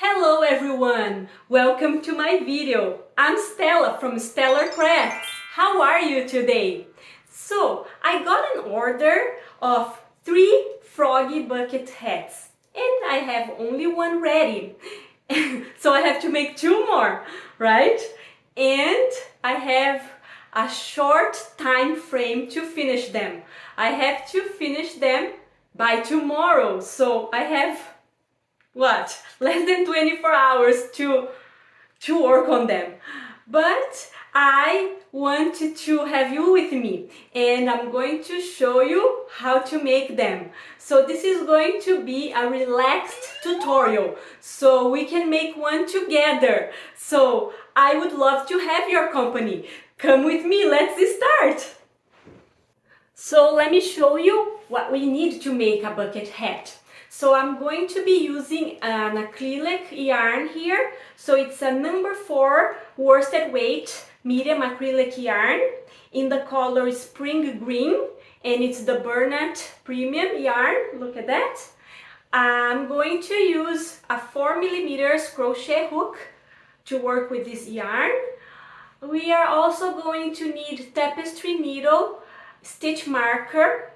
Hello everyone! Welcome to my video. I'm Stella from Stellar Crafts. How are you today? So, I got an order of 3 froggy bucket hats and I have only one ready. So I have to make 2 more, right? And I have a short time frame to finish them. I have to finish them by tomorrow. So I have less than 24 hours to work on them. But I wanted to have you with me and I'm going to show you how to make them. So this is going to be a relaxed tutorial so we can make one together. So I would love to have your company. Come with me, let's start. So let me show you what we need to make a bucket hat. So I'm going to be using an acrylic yarn here. So it's a number 4 worsted weight medium acrylic yarn in the color spring green, and it's the Burnett premium yarn. Look at that. I'm going to use a 4mm crochet hook to work with this yarn. We are also going to need tapestry needle, stitch marker,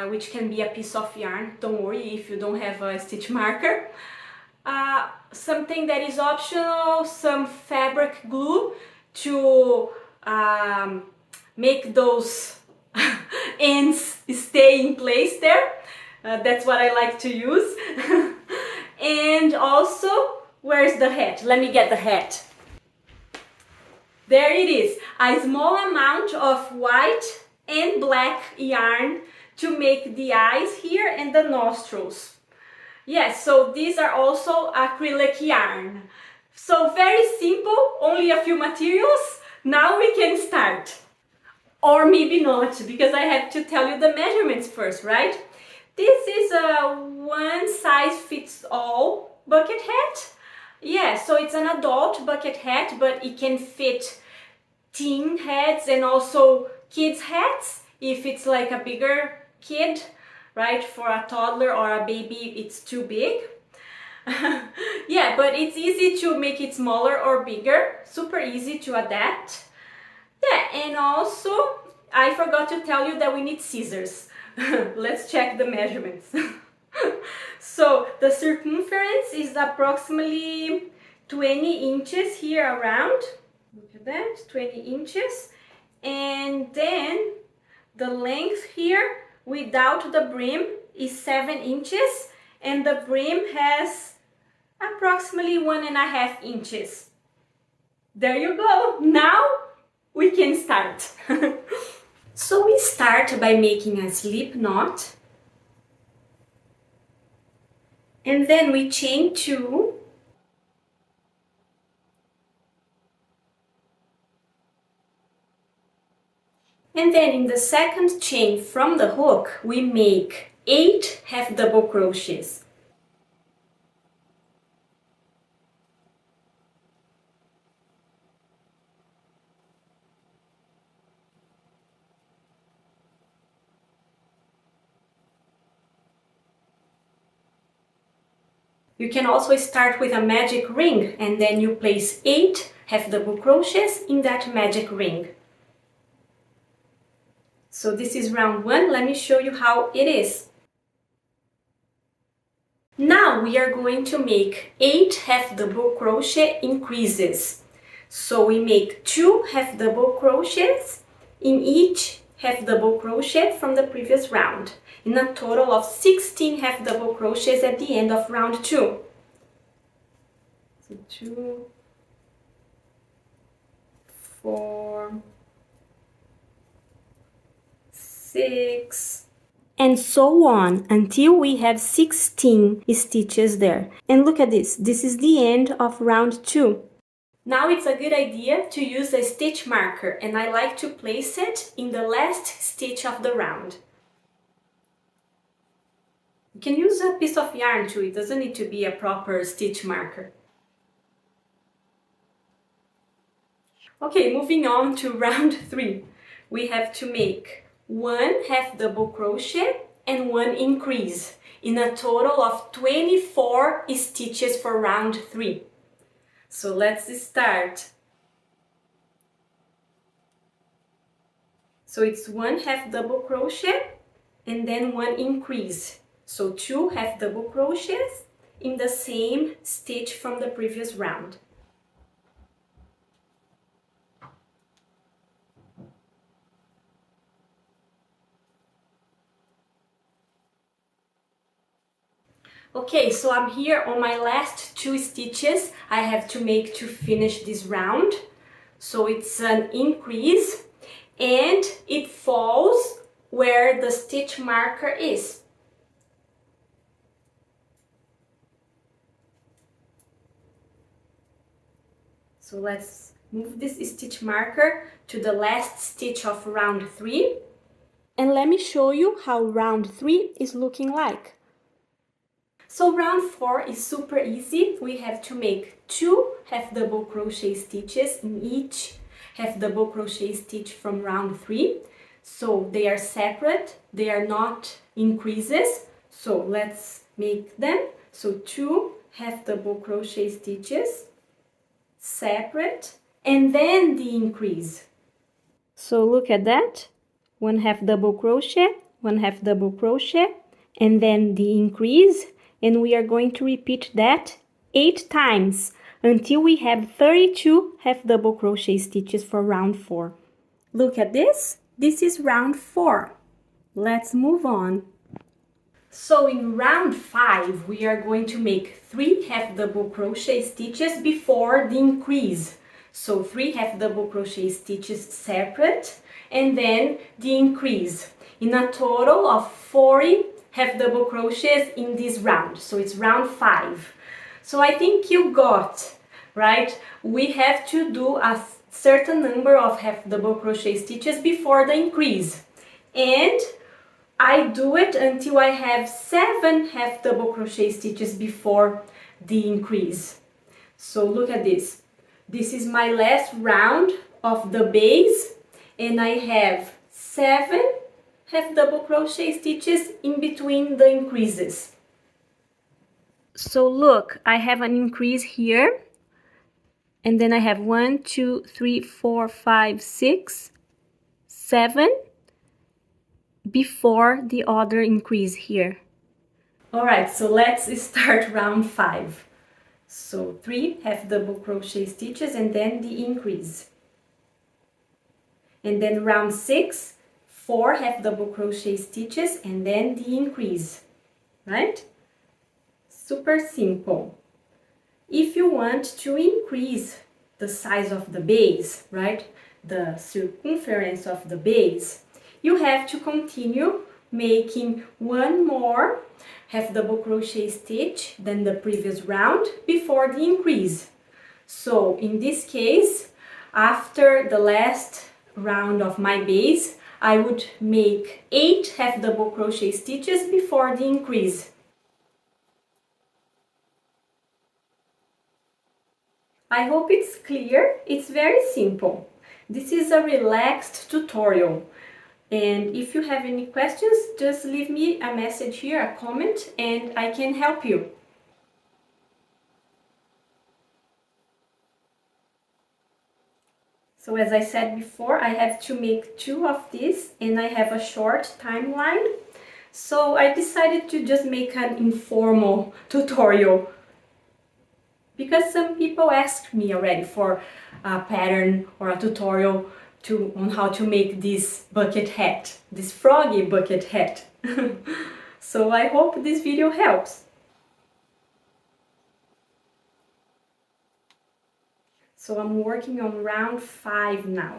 which can be a piece of yarn. Don't worry if you don't have a stitch marker. Something that is optional, some fabric glue to make those ends stay in place there. That's what I like to use. And also, where's the hat? Let me get the hat. There it is, a small amount of white and black yarn to make the eyes here and the nostrils. Yes, so these are also acrylic yarn. So very simple, only a few materials. Now we can start. Or maybe not, because I have to tell you the measurements first, right? This is a one size fits all bucket hat. Yeah, so it's an adult bucket hat, but it can fit teen hats and also kids hats if it's like a bigger kid, right? For a toddler or a baby, it's too big. Yeah, but it's easy to make it smaller or bigger, super easy to adapt. Yeah, and also I forgot to tell you that we need scissors. Let's check the measurements. So the circumference is approximately 20 inches here around. Look at that, 20 inches. And then the length here without the brim is 7 inches, and the brim has approximately 1.5 inches. There you go. Now we can start. So we start by making a slip knot, and then we chain 2, and then in the second chain from the hook we make 8 half double crochets. You can also start with a magic ring and then you place 8 half double crochets in that magic ring. So this is round 1. Let me show you how it is. Now we are going to make 8 half double crochet increases. So we make 2 half double crochets in each half double crochet from the previous round, in a total of 16 half double crochets at the end of round 2. So 2, 4, 6, and so on until we have 16 stitches there. And look at this, this is the end of round 2. Now it's a good idea to use a stitch marker, and I like to place it in the last stitch of the round. You can use a piece of yarn too, it doesn't need to be a proper stitch marker. Okay, moving on to round 3. We have to make 1 half double crochet and 1 increase in a total of 24 stitches for round 3. So let's start. So it's 1 half double crochet and then 1 increase. So 2 half double crochets in the same stitch from the previous round. Okay, so I'm here on my last 2 stitches I have to make to finish this round. So it's an increase and it falls where the stitch marker is. So let's move this stitch marker to the last stitch of round 3. And let me show you how round 3 is looking like. So round 4 is super easy. We have to make 2 half double crochet stitches in each half double crochet stitch from round 3. So they are separate, they are not increases. So let's make them. So 2 half double crochet stitches, separate, and then the increase. So look at that. 1 half double crochet, 1 half double crochet, and then the increase. And we are going to repeat that 8 times until we have 32 half double crochet stitches for round 4. Look at this. This is round 4. Let's move on. So in round 5, we are going to make 3 half double crochet stitches before the increase. So 3 half double crochet stitches separate and then the increase in a total of 40 half double crochets in this round. So it's round 5. So I think you got, right? We have to do a certain number of half double crochet stitches before the increase. And I do it until I have 7 half double crochet stitches before the increase. So look at this. This is my last round of the base and I have 7 half double crochet stitches in between the increases. So look, I have an increase here and then I have 1, 2, 3, 4, 5, 6, 7 before the other increase here. All right, so let's start round 5. So 3 half double crochet stitches and then the increase. And then round 6, 4 half double crochet stitches and then the increase, right? Super simple. If you want to increase the size of the base, right, the circumference of the base, you have to continue making 1 more half double crochet stitch than the previous round before the increase. So in this case, after the last round of my base, I would make 8 half double crochet stitches before the increase. I hope it's clear. It's very simple. This is a relaxed tutorial. And if you have any questions, just leave me a message here, a comment, and I can help you. So as I said before, I have to make 2 of these and I have a short timeline. So I decided to just make an informal tutorial because some people asked me already for a pattern or a tutorial on how to make this bucket hat, this froggy bucket hat. So I hope this video helps. So I'm working on round 5 now.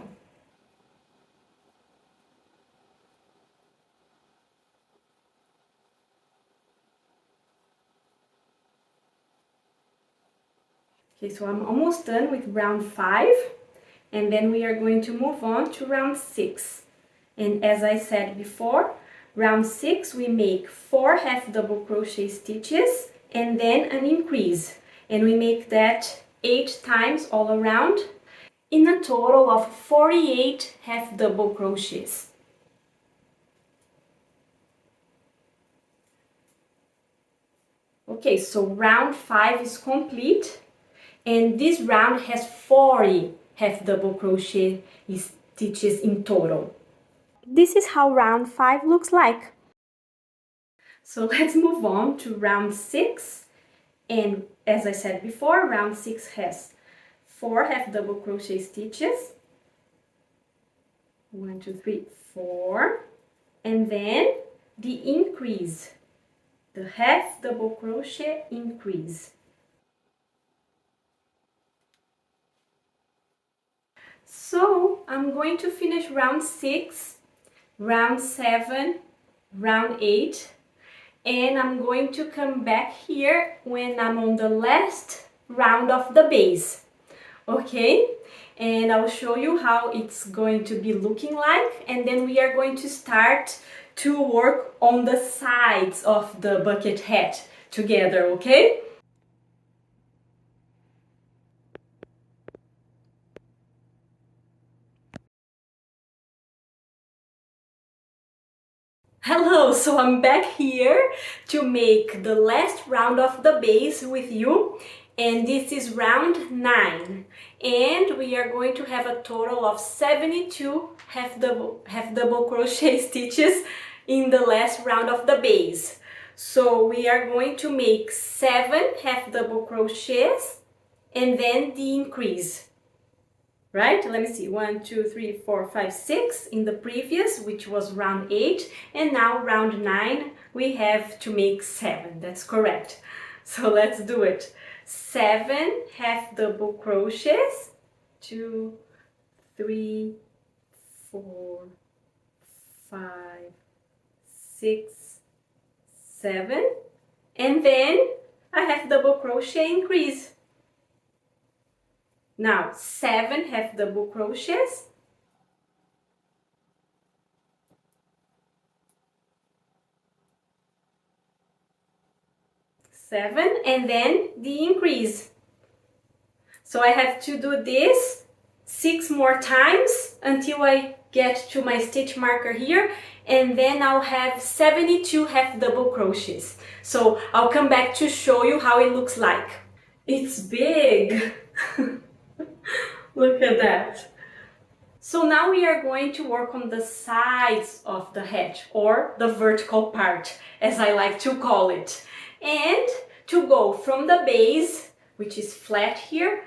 Okay, so I'm almost done with round 5 and then we are going to move on to round 6. And as I said before, round 6 we make 4 half double crochet stitches and then an increase. And we make that 8 times all around in a total of 48 half double crochets. Okay, so round 5 is complete, and this round has 40 half double crochet stitches in total. This is how round 5 looks like. So let's move on to round 6, and as I said before, round 6 has 4 half double crochet stitches. 1, 2, 3, 4, and then the increase, the half double crochet increase. So I'm going to finish round 6, round 7, round 8, and I'm going to come back here when I'm on the last round of the base. Okay, and I'll show you how it's going to be looking like, and then we are going to start to work on the sides of the bucket hat together, okay? Hello, so I'm back here to make the last round of the base with you, and this is round 9, and we are going to have a total of 72 half double crochet stitches in the last round of the base. So we are going to make 7 half double crochets and then the increase. Right? Let me see, 1, 2, 3, 4, 5, 6 in the previous, which was round 8, and now round 9 we have to make 7. That's correct. So let's do it. 7 half double crochets, 2, 3, 4, 5, 6, 7, and then a half double crochet increase. Now 7 half double crochets, 7, and then the increase. So I have to do this 6 more times until I get to my stitch marker here, and then I'll have 72 half double crochets. So I'll come back to show you how it looks like. It's big. Look at that. So now we are going to work on the sides of the hat, or the vertical part, as I like to call it. And to go from the base, which is flat here,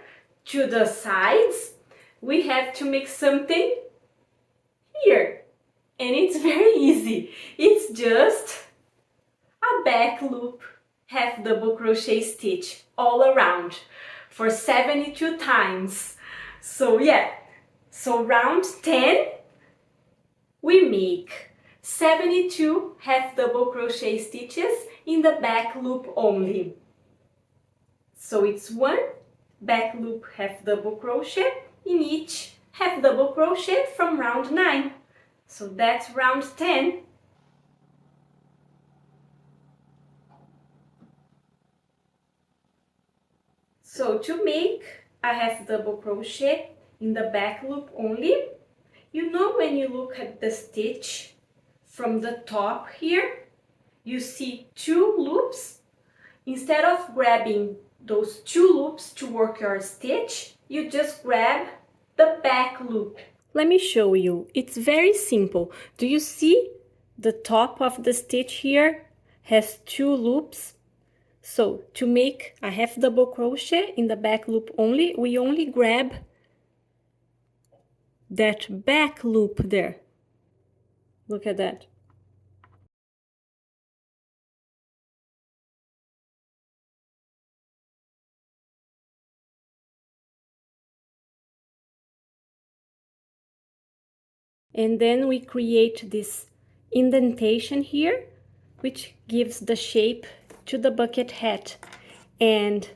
to the sides, we have to make something here. And it's very easy. It's just a back loop half double crochet stitch all around for 72 times. So yeah, so round 10 we make 72 half double crochet stitches in the back loop only. So it's 1 back loop half double crochet in each half double crochet from round 9. So that's round 10. So to make a half double crochet in the back loop only, you know, when you look at the stitch from the top here, you see 2 loops. Instead of grabbing those 2 loops to work your stitch, you just grab the back loop. Let me show you. It's very simple. Do you see the top of the stitch here has 2 loops? So to make a half double crochet in the back loop only, we only grab that back loop there. Look at that. And then we create this indentation here, which gives the shape to the bucket hat. And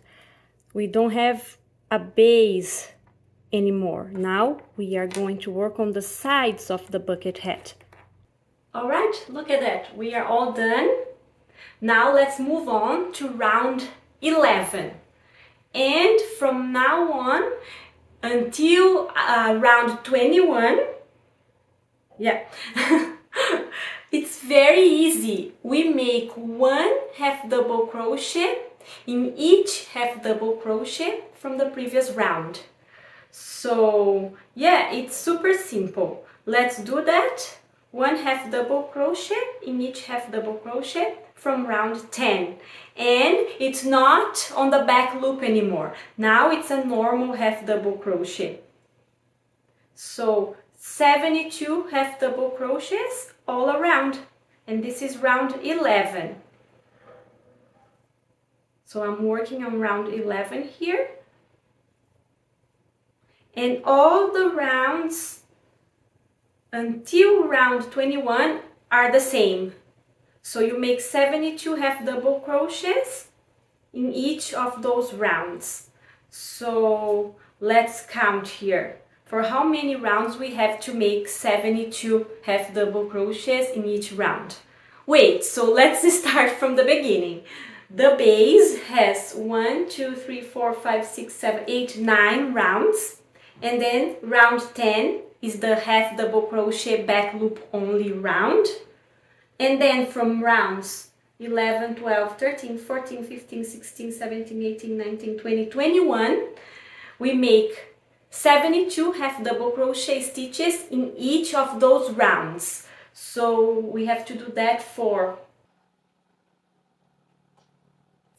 we don't have a base anymore. Now we are going to work on the sides of the bucket hat. All right, look at that. We are all done. Now let's move on to round 11. And from now on until round 21, yeah, it's very easy. We make one half double crochet in each half double crochet from the previous round. So yeah, it's super simple. Let's do that. One half double crochet in each half double crochet from round 10. And it's not on the back loop anymore. Now it's a normal half double crochet. So 72 half double crochets all around. And this is round 11. So I'm working on round 11 here. And all the rounds until round 21 are the same. So you make 72 half double crochets in each of those rounds. So let's count here. For how many rounds we have to make 72 half double crochets in each round? Wait, so let's start from the beginning. The base has 1, 2, 3, 4, 5, 6, 7, 8, 9 rounds. And then round 10 is the half double crochet back loop only round. And then from rounds 11, 12, 13, 14, 15, 16, 17, 18, 19, 20, 21, we make 72 half double crochet stitches in each of those rounds. So we have to do that for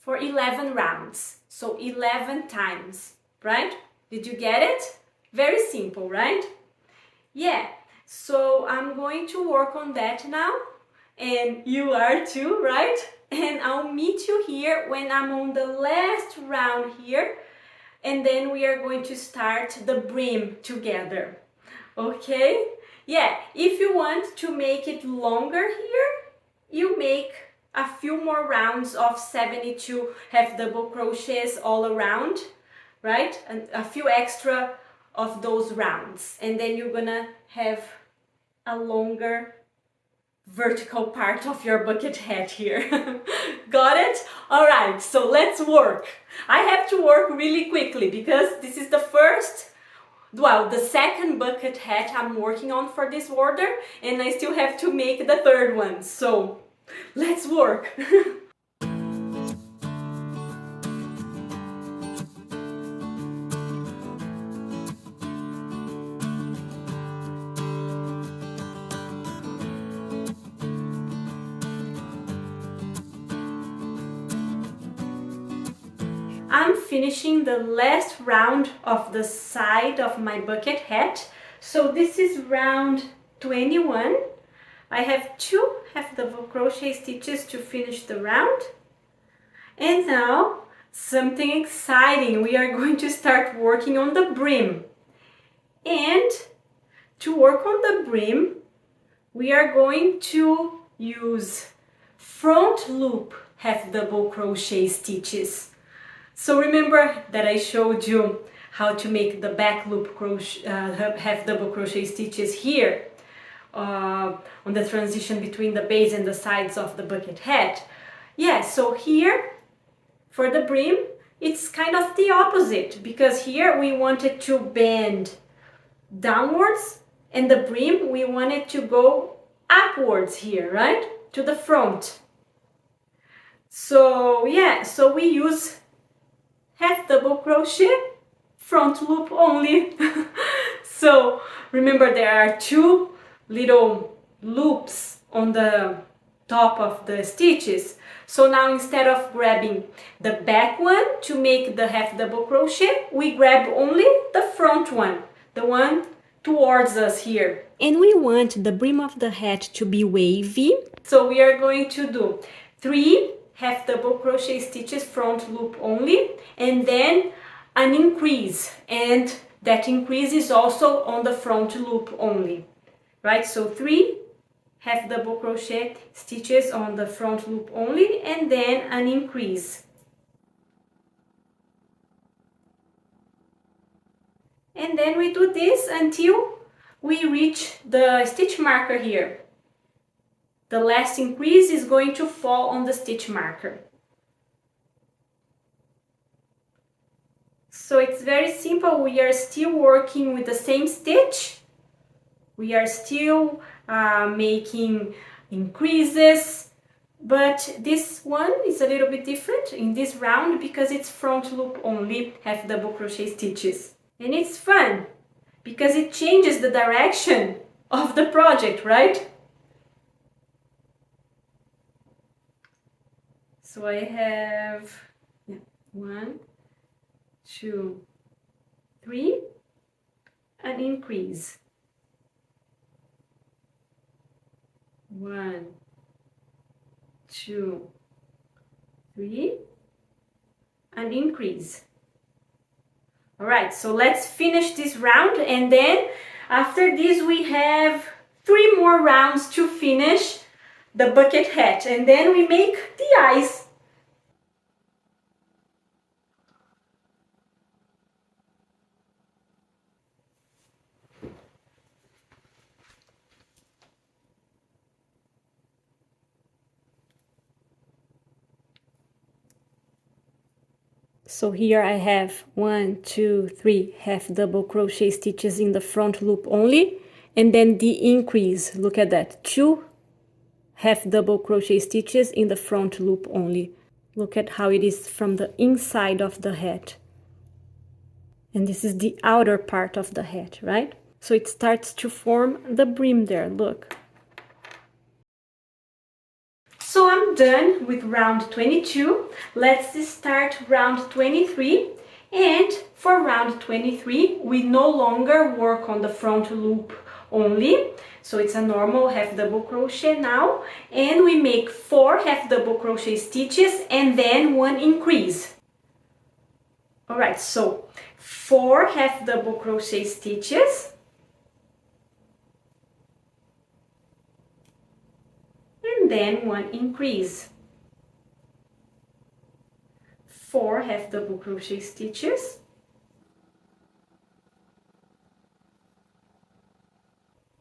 11 rounds. So 11 times, right? Did you get it? Very simple, right? Yeah, so I'm going to work on that now. And you are too, right? And I'll meet you here when I'm on the last round here. And then we are going to start the brim together. Okay? Yeah, if you want to make it longer here, you make a few more rounds of 72 half double crochets all around, right? And a few extra of those rounds. And then you're gonna have a longer vertical part of your bucket hat here. Got it? All right, so let's work. I have to work really quickly because this is the second bucket hat I'm working on for this order, and I still have to make the third one. So let's work. I'm finishing the last round of the side of my bucket hat. So this is round 21. I have 2 half double crochet stitches to finish the round. And now something exciting. We are going to start working on the brim. And to work on the brim, we are going to use front loop half double crochet stitches. So remember that I showed you how to make the back loop crochet, half double crochet stitches here on the transition between the base and the sides of the bucket hat. Yeah, so here for the brim, it's kind of the opposite, because here we wanted to bend downwards and the brim we wanted to go upwards here, right? To the front. So yeah, so we use half double crochet front loop only. So remember, there are 2 little loops on the top of the stitches. So now instead of grabbing the back one to make the half double crochet, we grab only the front one, the one towards us here. And we want the brim of the hat to be wavy. So we are going to do 3 half double crochet stitches front loop only, and then an increase, and that increase is also on the front loop only, right? So 3 half double crochet stitches on the front loop only, and then an increase. And then we do this until we reach the stitch marker here. The last increase is going to fall on the stitch marker. So it's very simple. We are still working with the same stitch. We are still making increases. But this one is a little bit different in this round because it's front loop only, half double crochet stitches. And it's fun because it changes the direction of the project, right? So I have 1, 2, 3, and increase. 1, 2, 3, and increase. All right, so let's finish this round, and then after this we have 3 more rounds to finish the bucket hat, and then we make the eyes. So here I have 1, 2, 3 half double crochet stitches in the front loop only, and then the increase, look at that, 2 half double crochet stitches in the front loop only. Look at how it is from the inside of the hat. And this is the outer part of the hat, right? So it starts to form the brim there, look. So I'm done with round 22. Let's start round 23. And for round 23, we no longer work on the front loop only. So it's a normal half double crochet now. And we make 4 half double crochet stitches and then 1 increase. All right, so 4 half double crochet stitches. And then 1 increase. 4 half double crochet stitches.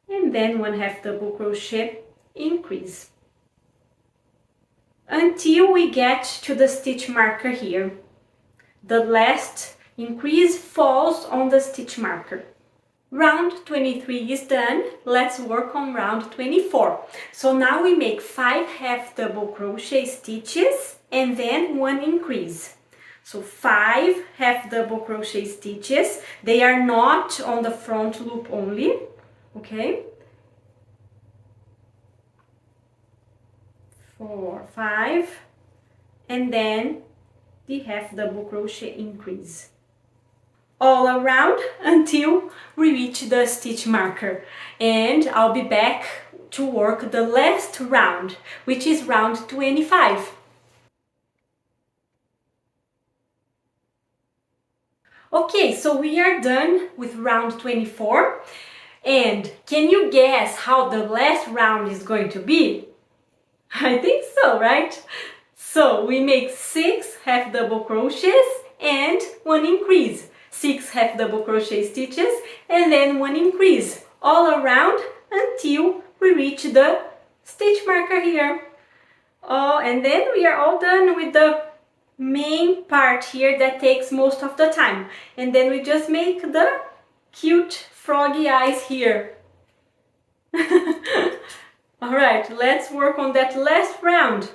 And then 1 half double crochet increase. Until we get to the stitch marker here. The last increase falls on the stitch marker. Round 23 is done. Let's work on round 24. So now we make 5 half double crochet stitches and then 1 increase. So 5 half double crochet stitches. They are not on the front loop only, okay? 4, 5, and then the half double crochet increase. All around until we reach the stitch marker, and I'll be back to work the last round, which is round 25. Okay, so we are done with round 24, and can you guess how the last round is going to be? I think so, right? So we make 6 half double crochets and 1 increase. 6 half double crochet stitches and then 1 increase all around until we reach the stitch marker here. Oh, and then we are all done with the main part here that takes most of the time. And then we just make the cute froggy eyes here. All right, let's work on that last round.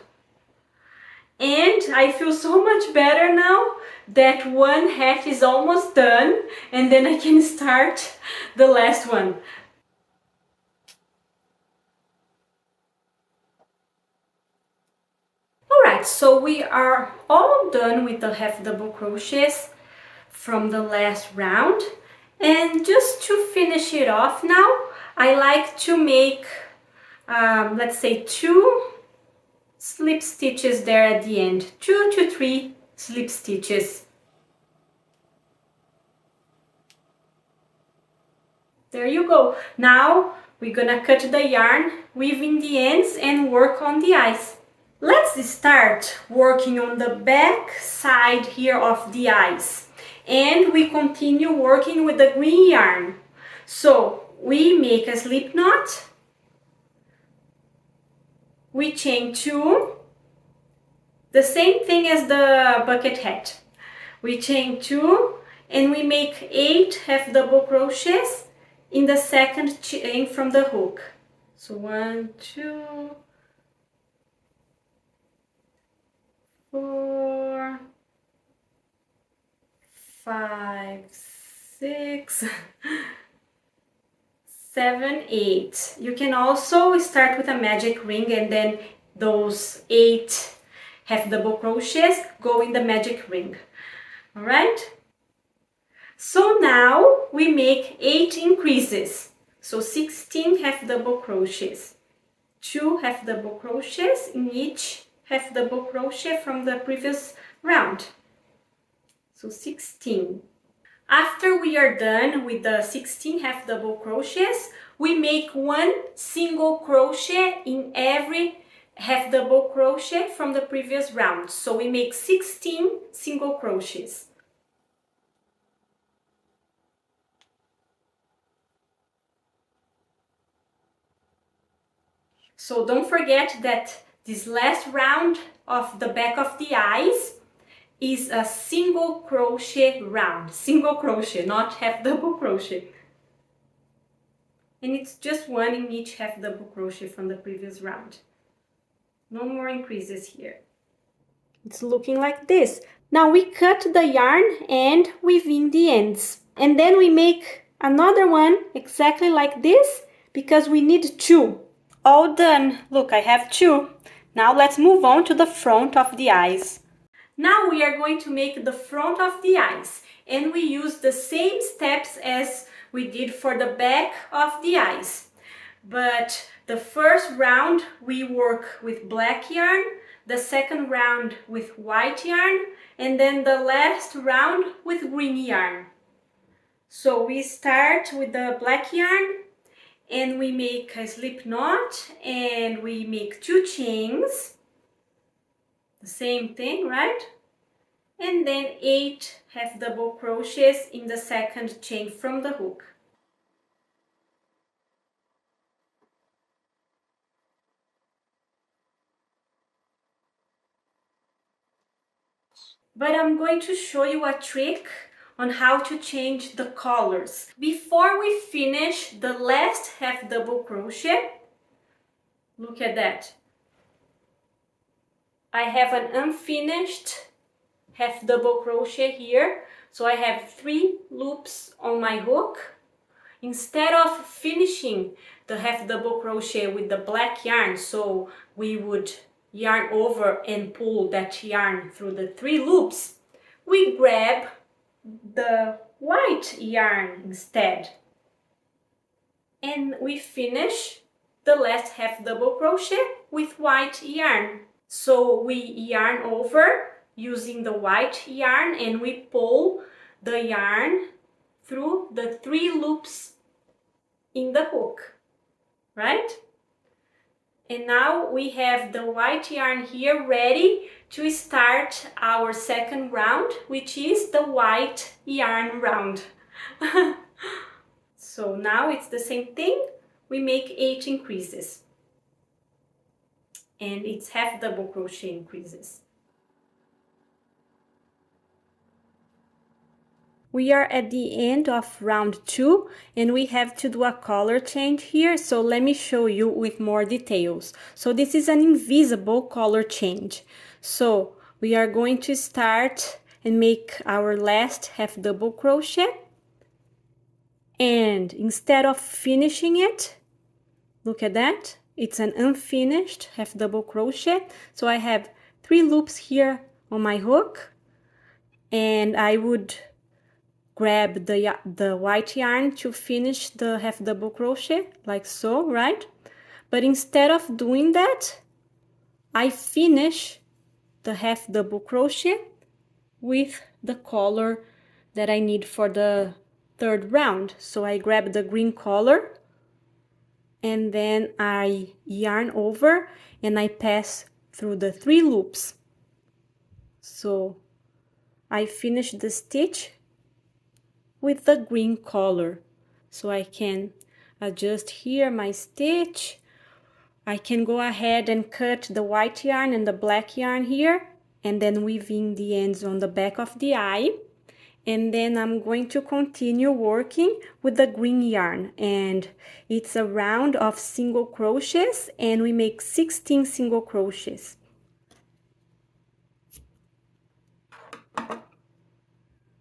And I feel so much better now that one half is almost done, and then I can start the last one. Alright, so we are all done with the half double crochets from the last round, and just to finish it off now, I like to make let's say 2 slip stitches there at the end, 2 to 3 slip stitches. There you go. Now we're gonna cut the yarn, weaving the ends and work on the eyes. Let's start working on the back side here of the eyes, and we continue working with the green yarn. So we make a slip knot, we chain 2, the same thing as the bucket hat. We chain 2 and we make 8 half double crochets in the second chain from the hook. So 1, 2, 4, 5, 6, 7, 8. You can also start with a magic ring and then those 8 half double crochets go in the magic ring. All right? So now we make 8 increases. So 16 half double crochets. 2 half double crochets in each half double crochet from the previous round. So 16. After we are done with the 16 half double crochets, we make 1 single crochet in every half double crochet from the previous round. So we make 16 single crochets. So don't forget that this last round of the back of the eyes is a single crochet round. Single crochet, not half double crochet. And it's just 1 in each half double crochet from the previous round. No more increases here. It's looking like this. Now we cut the yarn and weave in the ends. And then we make another one exactly like this because we need 2. All done. Look, I have 2. Now let's move on to the front of the eyes. Now we are going to make the front of the eyes, and we use the same steps as we did for the back of the eyes. But the first round we work with black yarn, the second round with white yarn, and then the last round with green yarn. So we start with the black yarn and we make a slip knot and we make 2 chains. The same thing, right? And then 8 half double crochets in the second chain from the hook. But I'm going to show you a trick on how to change the colors. Before we finish the last half double crochet, look at that. I have an unfinished half double crochet here, so I have 3 loops on my hook. Instead of finishing the half double crochet with the black yarn, so we would yarn over and pull that yarn through the 3 loops, we grab the white yarn instead, and we finish the last half double crochet with white yarn. So we yarn over using the white yarn and we pull the yarn through the 3 loops in the hook, right? And now we have the white yarn here ready to start our second round, which is the white yarn round. So now it's the same thing. We make 8 increases. And it's half double crochet increases. We are at the end of round 2 and we have to do a color change here, so let me show you with more details. So this is an invisible color change. So we are going to start and make our last half double crochet, and instead of finishing it, look at that, it's an unfinished half double crochet. So I have 3 loops here on my hook, and I would grab the white yarn to finish the half double crochet like so, right? But instead of doing that, I finish the half double crochet with the color that I need for the third round. So I grab the green color and then I yarn over and I pass through the 3 loops. So I finish the stitch with the green color. So I can adjust here my stitch. I can go ahead and cut the white yarn and the black yarn here and then weave in the ends on the back of the eye. And then I'm going to continue working with the green yarn, and it's a round of single crochets and we make 16 single crochets.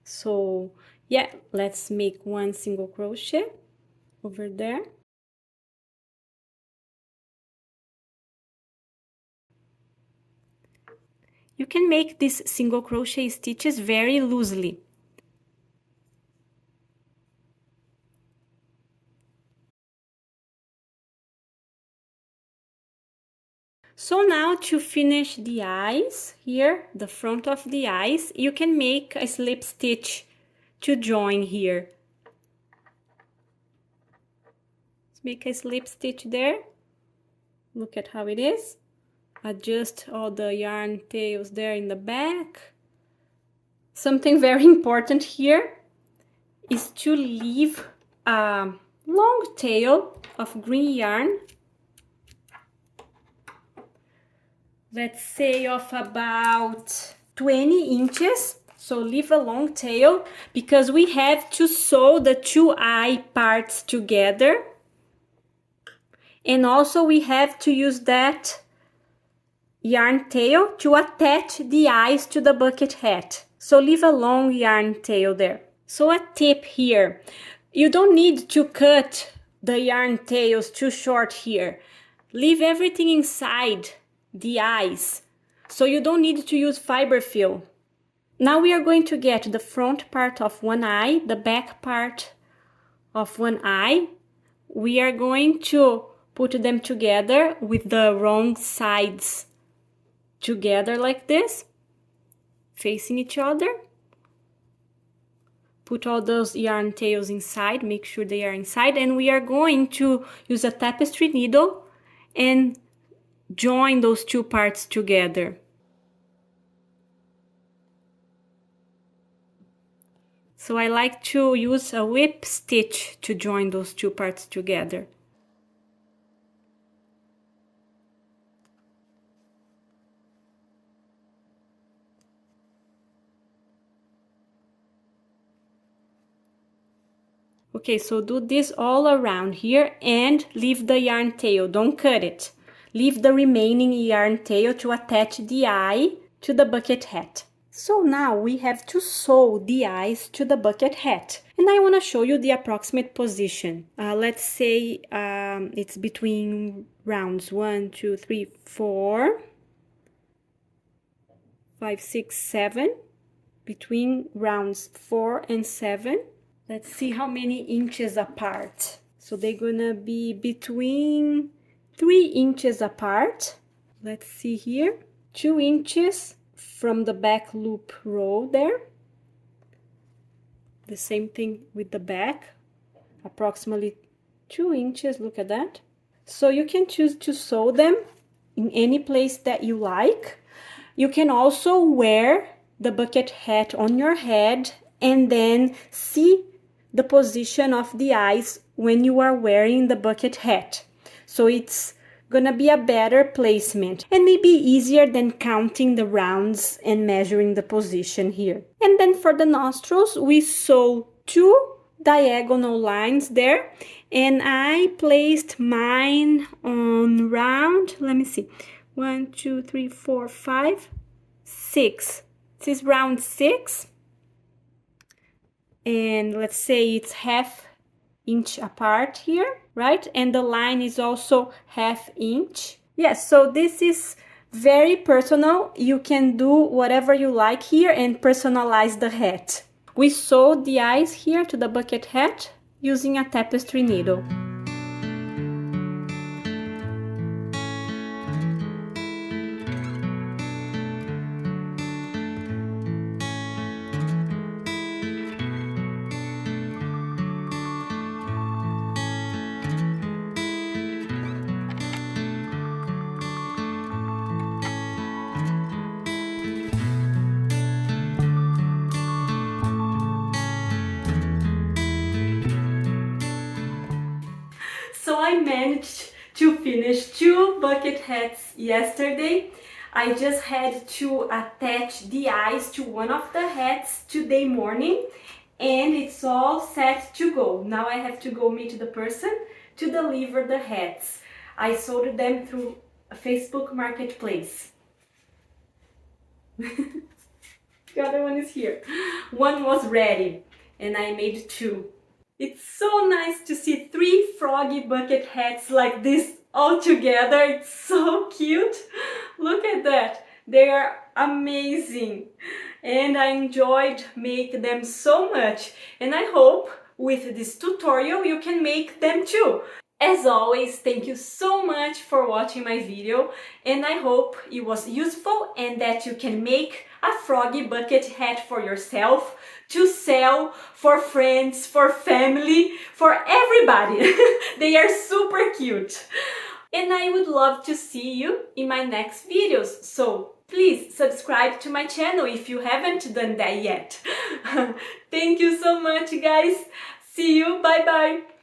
So yeah, let's make one single crochet over there. You can make these single crochet stitches very loosely. So now to finish the eyes here, the front of the eyes, you can make a slip stitch to join here. Make a slip stitch there. Look at how it is. Adjust all the yarn tails there in the back. Something very important here is to leave a long tail of green yarn, let's say of about 20 inches. So leave a long tail because we have to sew the two eye parts together. And also we have to use that yarn tail to attach the eyes to the bucket hat. So leave a long yarn tail there. So a tip here, you don't need to cut the yarn tails too short here. Leave everything inside the eyes, so you don't need to use fiber fill. Now we are going to get the front part of one eye, the back part of one eye. We are going to put them together with the wrong sides together like this, facing each other. Put all those yarn tails inside, make sure they are inside, and we are going to use a tapestry needle and join those two parts together. So I like to use a whip stitch to join those two parts together. Okay, so do this all around here and leave the yarn tail, don't cut it. Leave the remaining yarn tail to attach the eye to the bucket hat. So now we have to sew the eyes to the bucket hat. And I want to show you the approximate position. Let's say it's between rounds 1, 2, 3, 4, 5, 6, 7. Between rounds 4 and 7. Let's see how many inches apart. So they're gonna be between 3 inches apart. Let's see here. 2 inches from the back loop row there. The same thing with the back. Approximately 2 inches, look at that. So you can choose to sew them in any place that you like. You can also wear the bucket hat on your head and then see the position of the eyes when you are wearing the bucket hat. So it's gonna be a better placement and maybe easier than counting the rounds and measuring the position here. And then for the nostrils, we sew 2 diagonal lines there, and I placed mine on round, let me see, 1, 2, 3, 4, 5, 6. This is round 6. And let's say it's ½ inch apart here, right? And the line is also ½ inch. Yes, so this is very personal. You can do whatever you like here and personalize the hat. We sewed the eyes here to the bucket hat using a tapestry needle. So I managed to finish 2 bucket hats yesterday. I just had to attach the eyes to one of the hats today morning and it's all set to go. Now I have to go meet the person to deliver the hats. I sold them through a Facebook marketplace. The other one is here. One was ready and I made two. It's so nice to see 3 froggy bucket hats like this all together. It's so cute. Look at that. They are amazing. And I enjoyed making them so much. And I hope with this tutorial you can make them too. As always, thank you so much for watching my video, and I hope it was useful and that you can make a froggy bucket hat for yourself, to sell, for friends, for family, for everybody. They are super cute. And I would love to see you in my next videos, so please subscribe to my channel if you haven't done that yet. Thank you so much, guys. See you. Bye bye.